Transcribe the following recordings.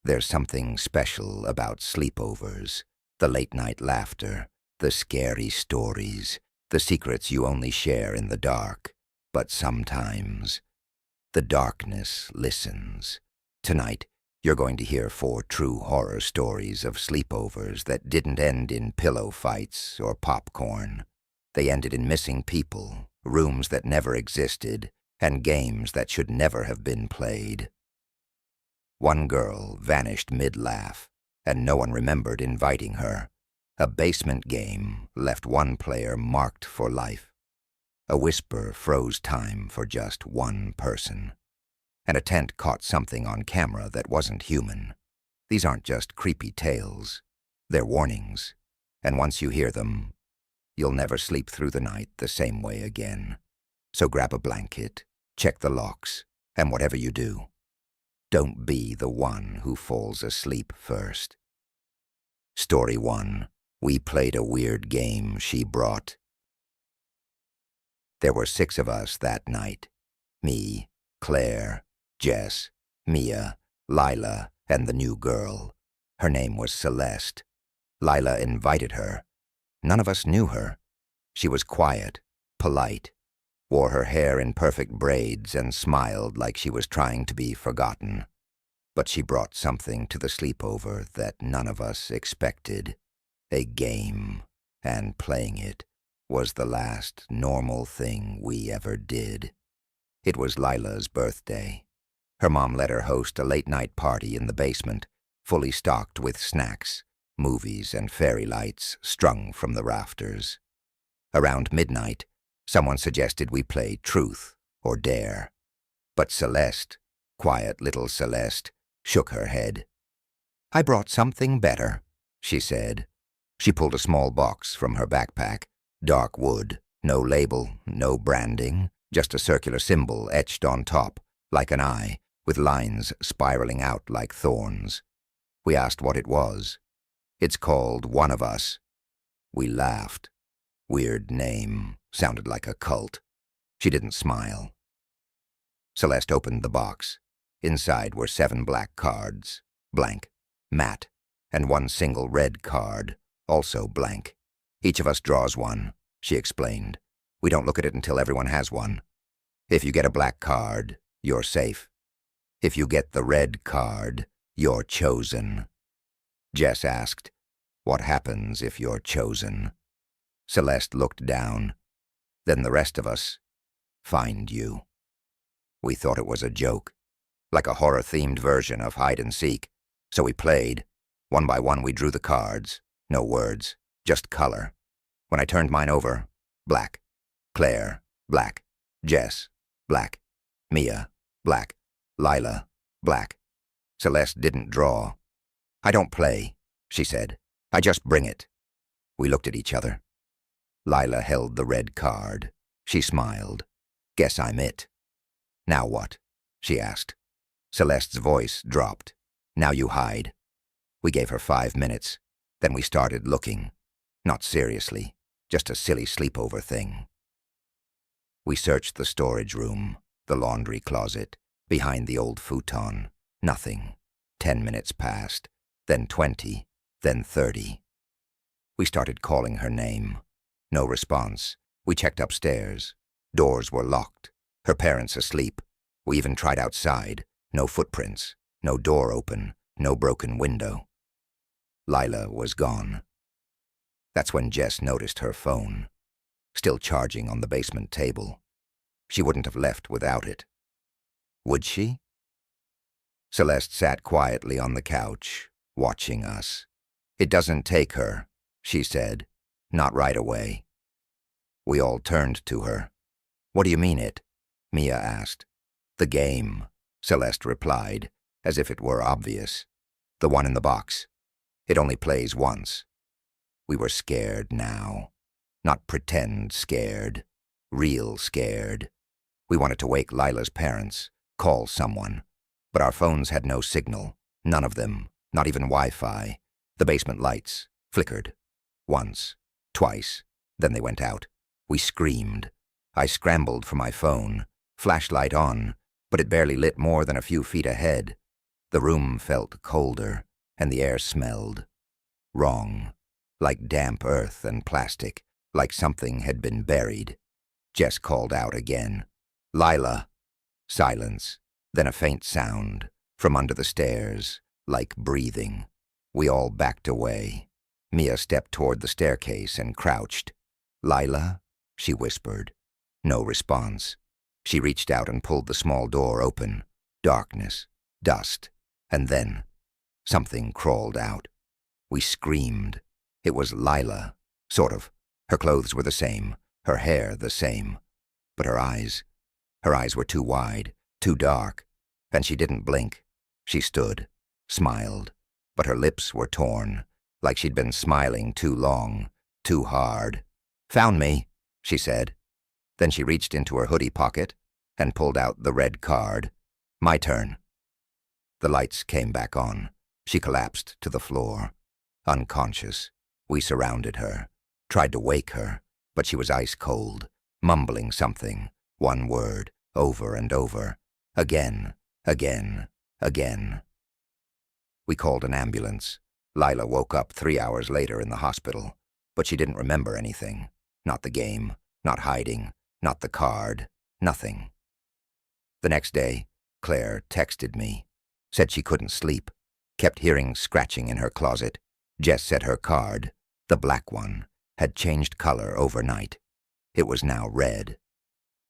There's something special about sleepovers, the late-night laughter, the scary stories, the secrets you only share in the dark. But sometimes, the darkness listens. Tonight, you're going to hear 4 true horror stories of sleepovers that didn't end in pillow fights or popcorn. They ended in missing people, rooms that never existed, and games that should never have been played. One girl vanished mid-laugh, and no one remembered inviting her. A basement game left one player marked for life. A whisper froze time for just one person. And a tent caught something on camera that wasn't human. These aren't just creepy tales. They're warnings. And once you hear them, you'll never sleep through the night the same way again. So grab a blanket, check the locks, and whatever you do, don't be the one who falls asleep first. Story 1. We played a weird game she brought. There were 6 of us that night. Me, Claire, Jess, Mia, Lila, and the new girl. Her name was Celeste. Lila invited her. None of us knew her. She was quiet, polite, wore her hair in perfect braids and smiled like she was trying to be forgotten. But she brought something to the sleepover that none of us expected. A game, and playing it was the last normal thing we ever did. It was Lila's birthday. Her mom let her host a late-night party in the basement, fully stocked with snacks, movies, and fairy lights strung from the rafters. Around midnight, someone suggested we play Truth or Dare. But Celeste, quiet little Celeste, shook her head. "I brought something better," she said. She pulled a small box from her backpack, dark wood, no label, no branding, just a circular symbol etched on top, like an eye, with lines spiraling out like thorns. We asked what it was. "It's called One of Us." We laughed. Weird name, sounded like a cult. She didn't smile. Celeste opened the box. Inside were 7 black cards, blank, matte, and 1 single red card, also blank. "Each of us draws one," she explained. "We don't look at it until everyone has one. If you get a black card, you're safe. If you get the red card, you're chosen." Jess asked, "What happens if you're chosen?" Celeste looked down. "Then the rest of us find you." We thought it was a joke, like a horror-themed version of hide and seek. So we played. One by one we drew the cards. No words, just color. When I turned mine over, black. Claire, black. Jess, black. Mia, black. Lila, black. Celeste didn't draw. "I don't play," she said. "I just bring it." We looked at each other. Lila held the red card. She smiled. "Guess I'm it." "Now what?" she asked. Celeste's voice dropped. "Now you hide." We gave her 5 minutes. Then we started looking. Not seriously, just a silly sleepover thing. We searched the storage room, the laundry closet, behind the old futon. Nothing. 10 minutes passed, then 20, then 30. We started calling her name. No response. We checked upstairs. Doors were locked. Her parents asleep. We even tried outside. No footprints. No door open. No broken window. Lila was gone. That's when Jess noticed her phone, still charging on the basement table. She wouldn't have left without it. Would she? Celeste sat quietly on the couch, watching us. "It doesn't take her," she said. "Not right away." We all turned to her. "What do you mean it?" Mia asked. "The game," Celeste replied, as if it were obvious. "The one in the box. It only plays once." We were scared now. Not pretend scared. Real scared. We wanted to wake Lila's parents, call someone. But our phones had no signal. None of them. Not even Wi-Fi. The basement lights flickered. Once. Twice. Then they went out. We screamed. I scrambled for my phone. Flashlight on, but it barely lit more than a few feet ahead. The room felt colder, and the air smelled wrong, like damp earth and plastic, like something had been buried. Jess called out again, "Lila!" Silence, then a faint sound from under the stairs, like breathing. We all backed away. Mia stepped toward the staircase and crouched. "Lila?" she whispered. No response. She reached out and pulled the small door open. Darkness, dust, and then something crawled out. We screamed. It was Lila, sort of. Her clothes were the same, her hair the same. But her eyes were too wide, too dark, and she didn't blink. She stood, smiled, but her lips were torn, like she'd been smiling too long, too hard. "Found me," she said. Then she reached into her hoodie pocket and pulled out the red card. "My turn." The lights came back on. She collapsed to the floor, unconscious. We surrounded her, tried to wake her, but she was ice cold, mumbling something, one word, over and over, again, again, again. We called an ambulance. Lila woke up 3 hours later in the hospital, but she didn't remember anything. Not the game, not hiding, not the card, nothing. The next day, Claire texted me, said she couldn't sleep, kept hearing scratching in her closet. Jess said her card, the black one, had changed color overnight. It was now red.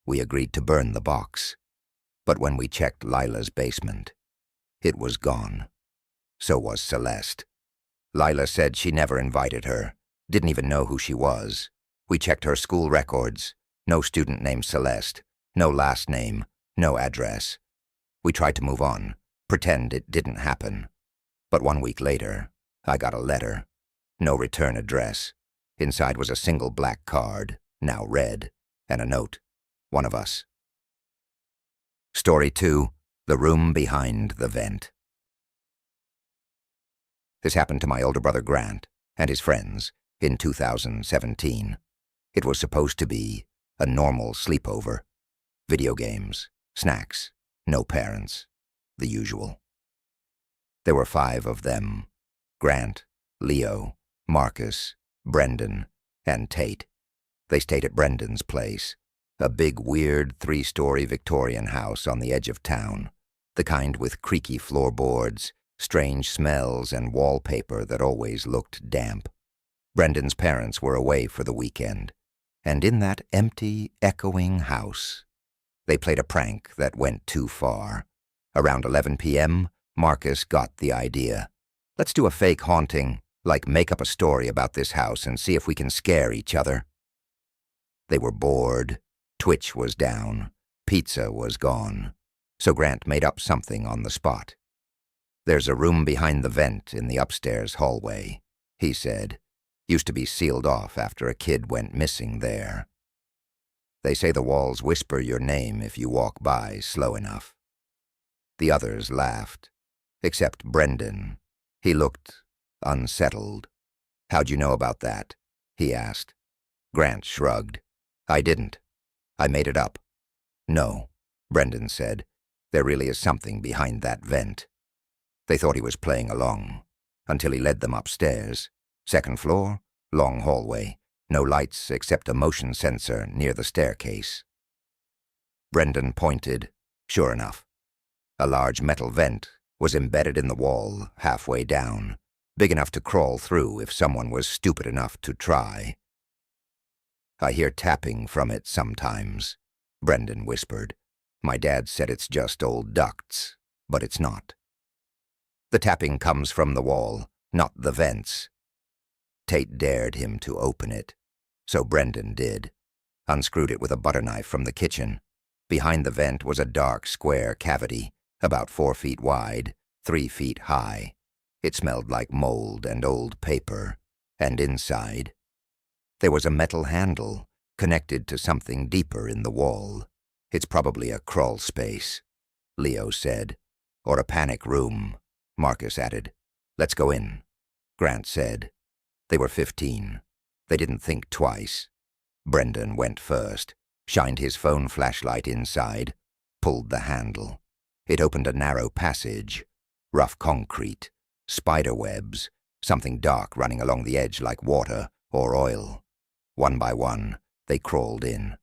We agreed to burn the box, but when we checked Lila's basement, it was gone. So was Celeste. Lila said she never invited her, didn't even know who she was. We checked her school records. No student named Celeste, no last name, no address. We tried to move on, pretend it didn't happen. But 1 week later, I got a letter. No return address. Inside was a single black card, now red, and a note. One of us. Story 2, The Room Behind the Vent. This happened to my older brother Grant and his friends in 2017. It was supposed to be a normal sleepover. Video games, snacks, no parents, the usual. There were 5 of them: Grant, Leo, Marcus, Brendan, and Tate. They stayed at Brendan's place, a big, weird 3-story Victorian house on the edge of town, the kind with creaky floorboards, strange smells, and wallpaper that always looked damp. Brendan's parents were away for the weekend, and in that empty, echoing house, they played a prank that went too far. Around 11 p.m., Marcus got the idea. "Let's do a fake haunting, like make up a story about this house and see if we can scare each other." They were bored, Twitch was down, pizza was gone, so Grant made up something on the spot. "There's a room behind the vent in the upstairs hallway," he said. "Used to be sealed off after a kid went missing there. They say the walls whisper your name if you walk by slow enough." The others laughed, except Brendan. He looked unsettled. "How'd you know about that?" he asked. Grant shrugged. "I didn't. I made it up." "No," Brendan said. "There really is something behind that vent." They thought he was playing along, until he led them upstairs. 2nd floor, long hallway, no lights except a motion sensor near the staircase. Brendan pointed. Sure enough, a large metal vent was embedded in the wall halfway down, big enough to crawl through if someone was stupid enough to try. "I hear tapping from it sometimes," Brendan whispered. "My dad said it's just old ducts, but it's not. The tapping comes from the wall, not the vents." Tate dared him to open it, so Brendan did. Unscrewed it with a butter knife from the kitchen. Behind the vent was a dark square cavity, about 4 feet wide, 3 feet high. It smelled like mold and old paper, and inside there was a metal handle connected to something deeper in the wall. "It's probably a crawl space," Leo said. "Or a panic room," Marcus added. "Let's go in," Grant said. They were 15. They didn't think twice. Brendan went first, shined his phone flashlight inside, pulled the handle. It opened a narrow passage. rough concrete, spider webs, something dark running along the edge like water or oil. One by one, they crawled in.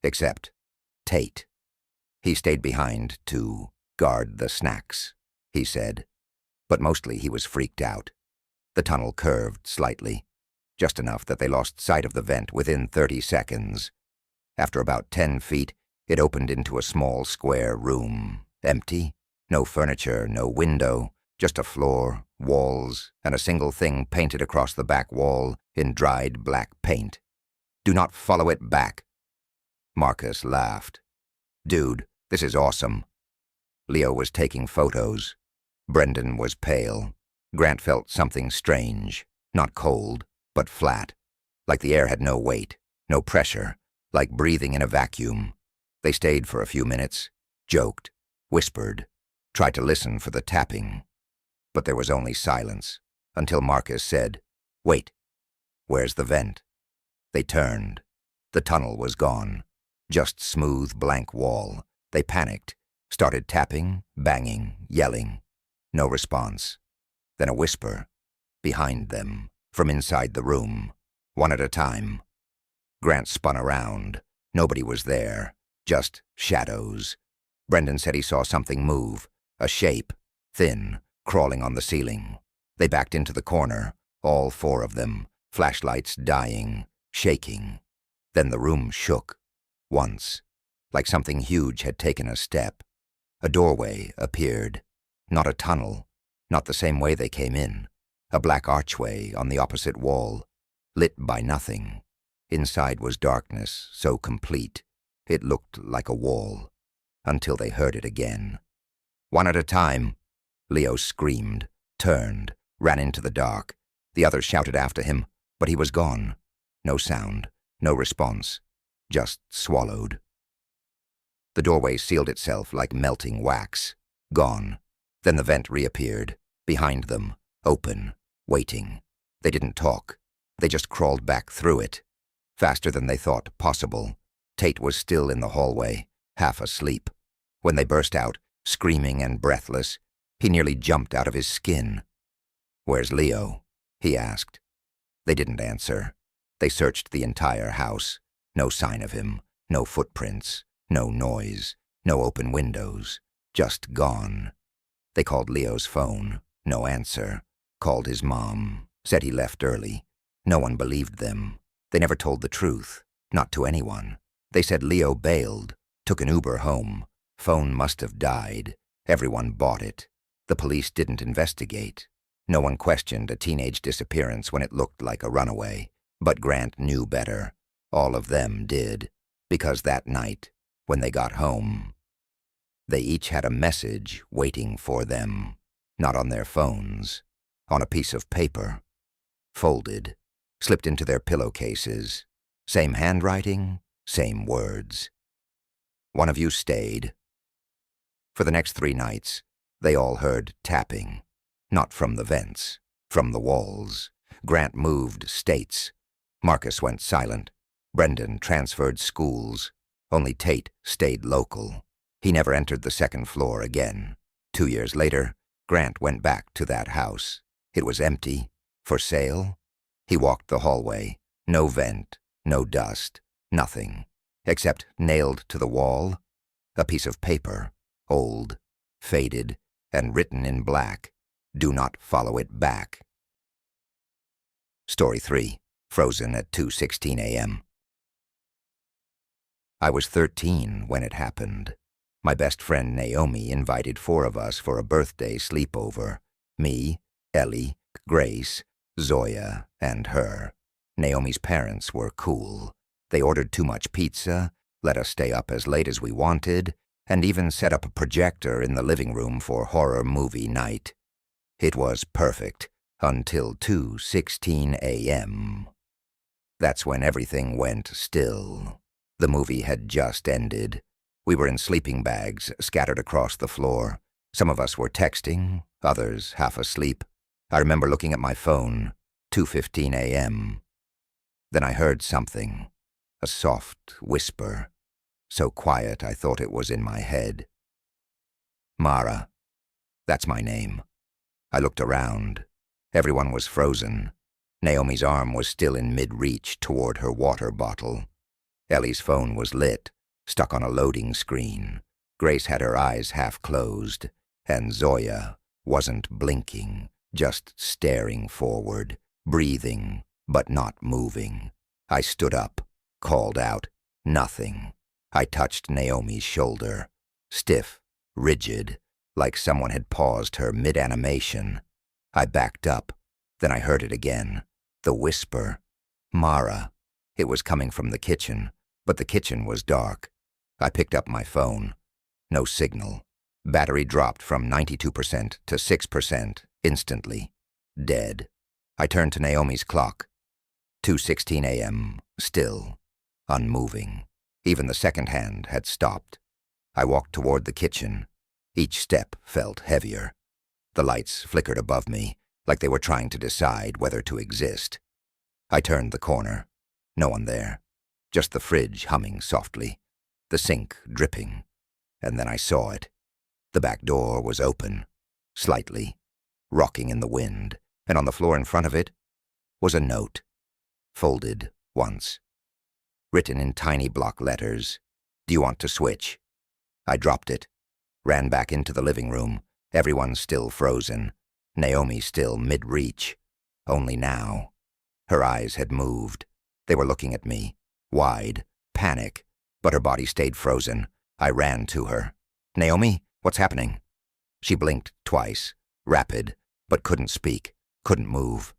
Except Tate. He stayed behind to guard the snacks, he said. But mostly he was freaked out. The tunnel curved slightly, just enough that they lost sight of the vent within 30 seconds. After about 10 feet, it opened into a small square room, empty, no furniture, no window, just a floor, walls, and a single thing painted across the back wall in dried black paint. "Do not follow it back." Marcus laughed. "Dude, this is awesome." Leo was taking photos. Brendan was pale. Grant felt something strange, not cold, but flat, like the air had no weight, no pressure, like breathing in a vacuum. They stayed for a few minutes, joked, whispered, tried to listen for the tapping. But there was only silence, until Marcus said, "Wait, where's the vent?" They turned. The tunnel was gone, just smooth blank wall. They panicked, started tapping, banging, yelling. No response. Then a whisper, behind them, from inside the room, one at a time. Grant spun around. Nobody was there, just shadows. Brendan said he saw something move, a shape, thin, crawling on the ceiling. They backed into the corner, all four of them, flashlights dying, shaking. Then the room shook, once, like something huge had taken a step. A doorway appeared, not a tunnel, not the same way they came in. A black archway on the opposite wall, lit by nothing. Inside was darkness so complete, it looked like a wall, until they heard it again. "One at a time," Leo screamed, turned, ran into the dark. The others shouted after him, but he was gone. No sound, no response, just swallowed. The doorway sealed itself like melting wax. Gone. Then the vent reappeared, behind them, open, waiting. They didn't talk. They just crawled back through it, faster than they thought possible. Tate was still in the hallway, half asleep. When they burst out, screaming and breathless, he nearly jumped out of his skin. "Where's Leo?" he asked. They didn't answer. They searched the entire house. No sign of him, no footprints, no noise, no open windows, just gone. They called Leo's phone, no answer. Called his mom, said he left early. No one believed them. They never told the truth, not to anyone. They said Leo bailed, took an Uber home. Phone must have died. Everyone bought it. The police didn't investigate. No one questioned a teenage disappearance when it looked like a runaway. But Grant knew better. All of them did. Because that night, when they got home, they each had a message waiting for them. Not on their phones. On a piece of paper. Folded. Slipped into their pillowcases. Same handwriting, same words. One of you stayed. For the next 3 nights, they all heard tapping. Not from the vents, from the walls. Grant moved states. Marcus went silent. Brendan transferred schools. Only Tate stayed local. He never entered the 2nd floor again. 2 years later, Grant went back to that house. It was empty. For sale? He walked the hallway. No vent, no dust, nothing. Except nailed to the wall, a piece of paper, old, faded, and written in black, "Do not follow it back." Story 3, frozen at 2:16 a.m. I was 13 when it happened. My best friend Naomi invited 4 of us for a birthday sleepover. Me, Ellie, Grace, Zoya, and her. Naomi's parents were cool. They ordered too much pizza, let us stay up as late as we wanted, and even set up a projector in the living room for horror movie night. It was perfect, until 2:16 a.m. That's when everything went still. The movie had just ended. We were in sleeping bags, scattered across the floor. Some of us were texting, others half asleep. I remember looking at my phone, 2:15 a.m. Then I heard something, a soft whisper, so quiet I thought it was in my head. "Mara." That's my name. I looked around. Everyone was frozen. Naomi's arm was still in mid-reach toward her water bottle. Ellie's phone was lit, stuck on a loading screen. Grace had her eyes half closed, and Zoya wasn't blinking, just staring forward, breathing, but not moving. I stood up, called out, "Nothing." I touched Naomi's shoulder, stiff, rigid, like someone had paused her mid-animation. I backed up, then I heard it again, the whisper, "Mara." It was coming from the kitchen, but the kitchen was dark. I picked up my phone. No signal. Battery dropped from 92% to 6% instantly. Dead. I turned to Naomi's clock. 2:16 a.m., still, unmoving. Even the second hand had stopped. I walked toward the kitchen. Each step felt heavier. The lights flickered above me, like they were trying to decide whether to exist. I turned the corner. No one there. Just the fridge humming softly, the sink dripping. And then I saw it. The back door was open, slightly, rocking in the wind, and on the floor in front of it was a note, folded once. Written in tiny block letters, "Do you want to switch?" I dropped it, ran back into the living room, everyone still frozen, Naomi still mid-reach. Only now, her eyes had moved. They were looking at me, wide, panic, but her body stayed frozen. I ran to her. "Naomi, what's happening?" She blinked twice, rapid, but couldn't speak, couldn't move.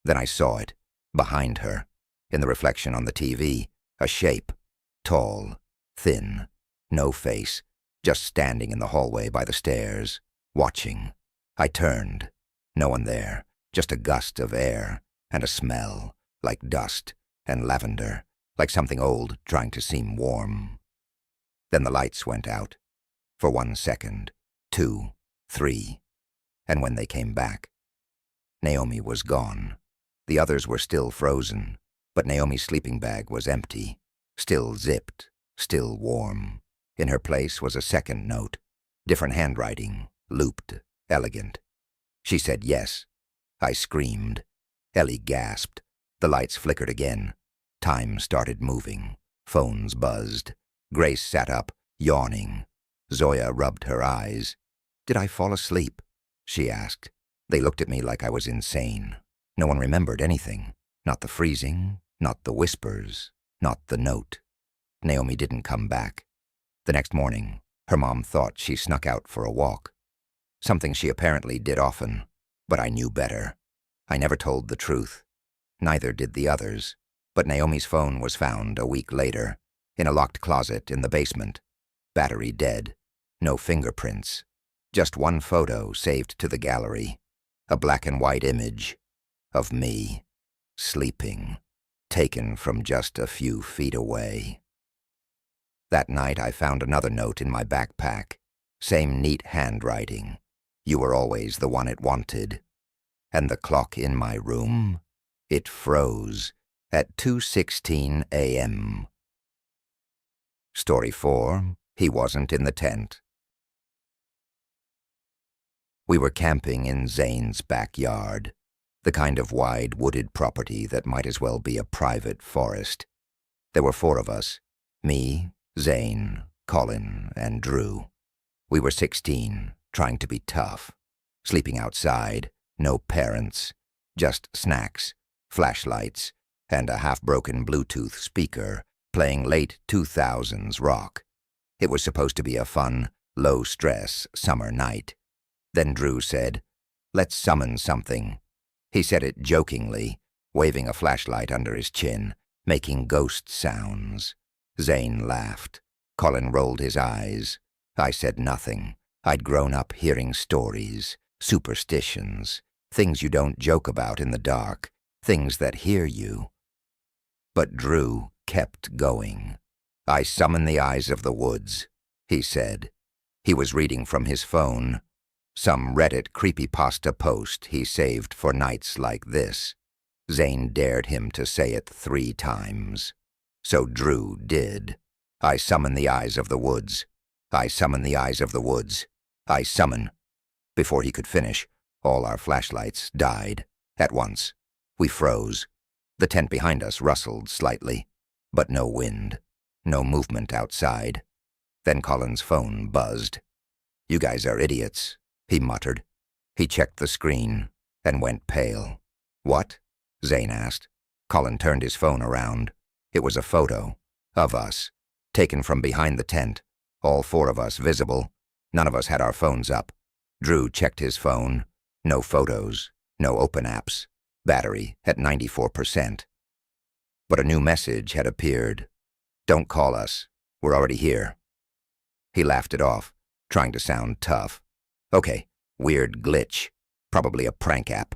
Then I saw it, behind her, in the reflection on the TV, a shape, tall, thin, no face, just standing in the hallway by the stairs, watching. I turned. No one there, just a gust of air, and a smell, like dust and lavender, like something old trying to seem warm. Then the lights went out. For 1 second, 2, 3, and when they came back, Naomi was gone. The others were still frozen, but Naomi's sleeping bag was empty, still zipped, still warm. In her place was a second note, different handwriting, looped, elegant. She said yes. I screamed. Ellie gasped. The lights flickered again. Time started moving. Phones buzzed. Grace sat up, yawning. Zoya rubbed her eyes. "Did I fall asleep?" she asked. They looked at me like I was insane. No one remembered anything. Not the freezing, not the whispers, not the note. Naomi didn't come back. The next morning, her mom thought she snuck out for a walk. Something she apparently did often, but I knew better. I never told the truth. Neither did the others. But Naomi's phone was found a week later, in a locked closet in the basement. Battery dead. No fingerprints. Just one photo saved to the gallery. A black and white image of me, sleeping, taken from just a few feet away. That night I found another note in my backpack. Same neat handwriting. "You were always the one it wanted." And the clock in my room, it froze at 2:16 a.m. Story 4, He Wasn't in the Tent. We were camping in Zane's backyard, the kind of wide wooded property that might as well be a private forest. There were 4 of us, me, Zane, Colin, and Drew. We were 16, trying to be tough, sleeping outside, no parents, just snacks, flashlights, and a half-broken Bluetooth speaker playing late 2000s rock. It was supposed to be a fun, low-stress summer night. Then Drew said, "Let's summon something." He said it jokingly, waving a flashlight under his chin, making ghost sounds. Zane laughed. Colin rolled his eyes. I said nothing. I'd grown up hearing stories, superstitions, things you don't joke about in the dark, things that hear you. But Drew kept going. "I summon the eyes of the woods," he said. He was reading from his phone. Some Reddit creepypasta post he saved for nights like this. Zane dared him to say it 3 times. So Drew did. "I summon the eyes of the woods. I summon the eyes of the woods. I summon." Before he could finish, all our flashlights died. At once. We froze. The tent behind us rustled slightly, but no wind, no movement outside. Then Colin's phone buzzed. "You guys are idiots," he muttered. He checked the screen and went pale. "What?" Zane asked. Colin turned his phone around. It was a photo of us, taken from behind the tent, all four of us visible. None of us had our phones up. Drew checked his phone. No photos, no open apps. Battery at 94%. But a new message had appeared. "Don't call us. We're already here." He laughed it off, trying to sound tough. "Okay, weird glitch. Probably a prank app."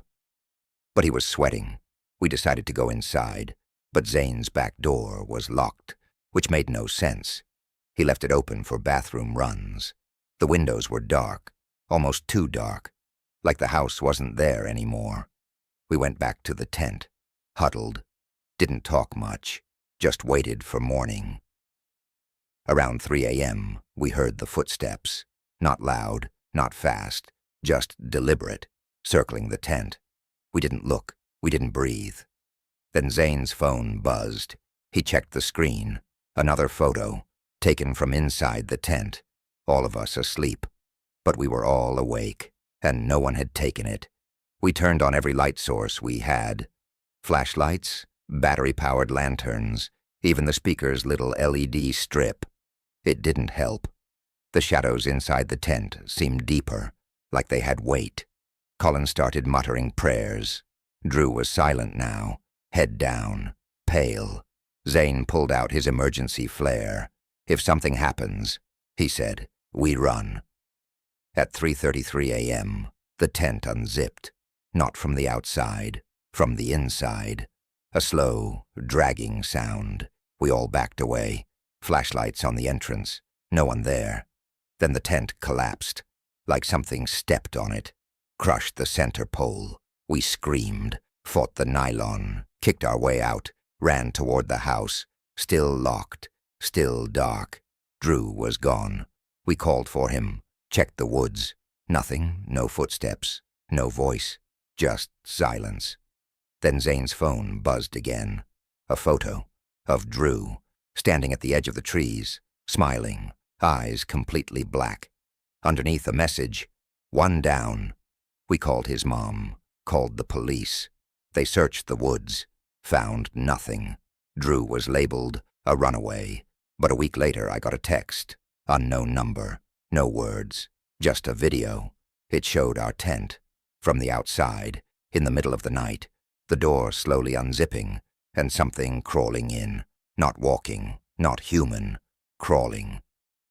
But he was sweating. We decided to go inside, but Zane's back door was locked, which made no sense. He left it open for bathroom runs. The windows were dark, almost too dark, like the house wasn't there anymore. We went back to the tent, huddled, didn't talk much, just waited for morning. Around 3 a.m., we heard the footsteps, not loud, not fast, just deliberate, circling the tent. We didn't look, we didn't breathe. Then Zane's phone buzzed. He checked the screen. Another photo, taken from inside the tent. All of us asleep. But we were all awake, and no one had taken it. We turned on every light source we had. Flashlights, battery-powered lanterns, even the speaker's little LED strip. It didn't help. The shadows inside the tent seemed deeper, like they had weight. Colin started muttering prayers. Drew was silent now, head down, pale. Zane pulled out his emergency flare. "If something happens," he said, "we run." At 3:33 a.m., the tent unzipped. Not from the outside, from the inside. A slow, dragging sound. We all backed away. Flashlights on the entrance. No one there. Then the tent collapsed, like something stepped on it. Crushed the center pole. We screamed, fought the nylon, kicked our way out, ran toward the house. Still locked, still dark. Drew was gone. We called for him, checked the woods. Nothing, no footsteps, no voice. Just silence. Then Zane's phone buzzed again. A photo of Drew, standing at the edge of the trees, smiling, eyes completely black. Underneath a message, "One down." We called his mom, called the police. They searched the woods, found nothing. Drew was labeled a runaway, but a week later I got a text. Unknown number, no words, just a video. It showed our tent. From the outside, in the middle of the night, the door slowly unzipping, and something crawling in. Not walking, not human, crawling.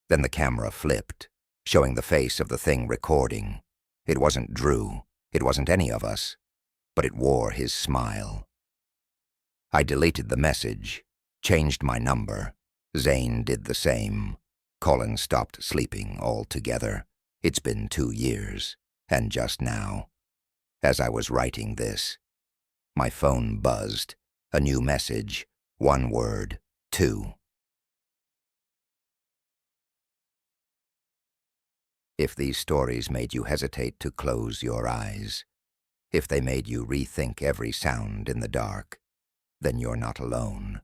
Then the camera flipped, showing the face of the thing recording. It wasn't Drew, it wasn't any of us, but it wore his smile. I deleted the message, changed my number. Zane did the same. Colin stopped sleeping altogether. It's been 2 years, and just now, as I was writing this, my phone buzzed. A new message. One word. 2. If these stories made you hesitate to close your eyes, if they made you rethink every sound in the dark, then you're not alone,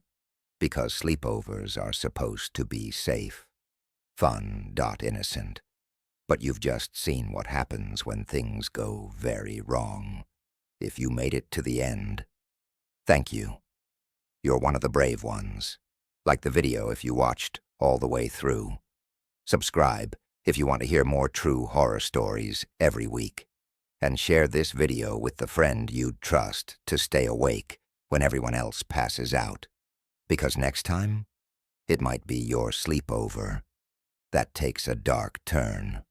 because sleepovers are supposed to be safe, fun, innocent. But you've just seen what happens when things go very wrong. If you made it to the end, thank you. You're one of the brave ones. Like the video if you watched all the way through. Subscribe if you want to hear more true horror stories every week. And share this video with the friend you'd trust to stay awake when everyone else passes out. Because next time, it might be your sleepover that takes a dark turn.